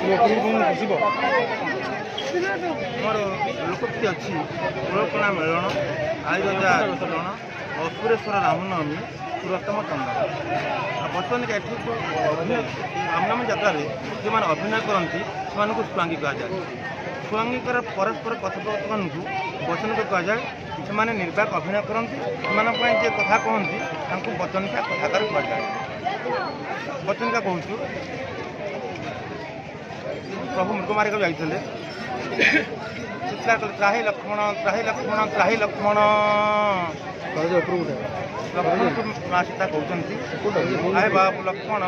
मोर लोकप्रिय अच्छी पुरपणा melon Ayurveda melon असुरेश्वर Ramnavami पुरतम चंद्र बर्तमान के रामनवमी जात्रा जो मैंने अभिनय करती से स्वांगी कहुए स्वांगीकर परस्पर कथोपकथन को वचन को कहुए से निर्वाक अभिनय करती से कथा कहती वचनिका कथाकार कहुए वचनिका कहूँ प्रभु मृगमारी जाते त्राही लक्ष्मण त्राही लक्ष्मण त्राही लक्ष्मण लक्ष्मण को माँ सीता कहते आए बाबू लक्ष्मण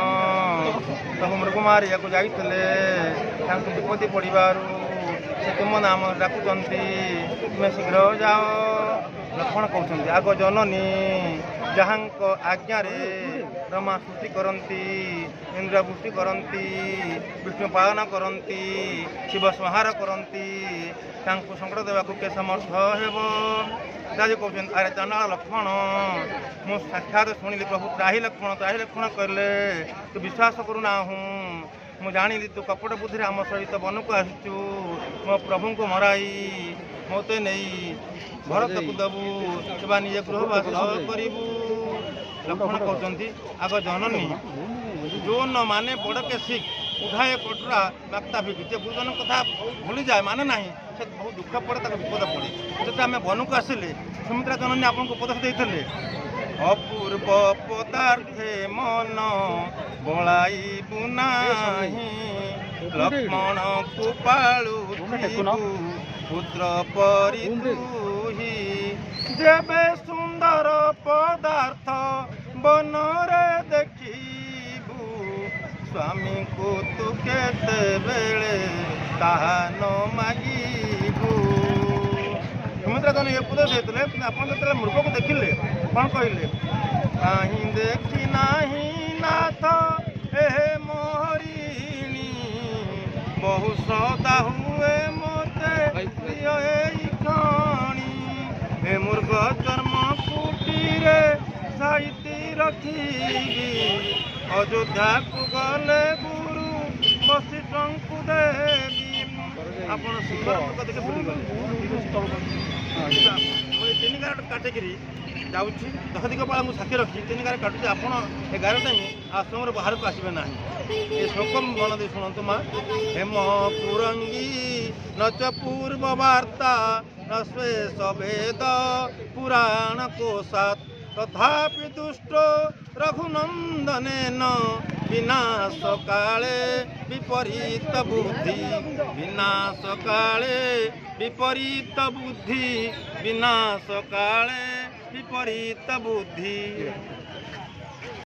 प्रभु मृगमारी जाते विपत्ति पड़ार से तुम नाम डाकुंट तुम्हें शीघ्र जाओ लक्ष्मण कहते आग जननी जहाँ आज्ञा ब्रह्मा सृष्टि करती इंद्र वृष्टि करती विष्णु पालन करती शिव संहार करती संकट देवा के समर्थ हेब राजे कहते अरे चंडाल लक्ष्मण मु साक्षात शुणिली प्रभु त्राही लक्ष्मण कहले तू विश्वास करूना हूँ मु जानी तू कपट बुद्धि आम सहित वन को आसु मो प्रभु को मराई मते नहीं भरत को दबू से निजे गृहवास करू लक्ष्मण कहते आग जननी जो न माने बड़ के सिख उठाए कटरा बाक्ता भिकी जे गुरुजन कथा भूली जाए माने नहीं से बहुत दुख पड़े विपद पड़े जब आम वन को आसिले सुमित्रा जननी आपको उपदेश देते अपूर्व पदार्थे मन बड़ाइबु नाही लक्ष्मण को पालू पुत्र परितुही जेबे सुंदर पदार्थ बनरे देखिबू स्वामी को तू केते बेले ताहा न मागिबू सुमित्रा जन ये उपदेश देते आप मृग को देखिले कौन कहले कहीं देखी नाही नाथ ए मोहरिणी बहु सदा हुए मोते प्रिय खणी हे मुर्ग चर्म कुटीरे साइती रखी अयोध्या को गले गुरु वशिष्ठ को देवी आप सुंदर मुर्ग देखे भूली गले तीन गार काटिकी जाऊँगी दश दिगपाल मुझे साक्षी रखी तीन गार काटुचे आप 11 टाइम आश्रम बाहर को आसबे ना ये श्लोकम गण दे शुणु माँ हेम पुरंगी न च पूर्व वार्ता न श्वेश वेद पुराण कोशात तथापि दुष्ट रघुनंदनेन विनाश काले विपरीत बुद्धि विनाश काले विपरीत बुद्धि विनाश काले विपरीत बुद्धि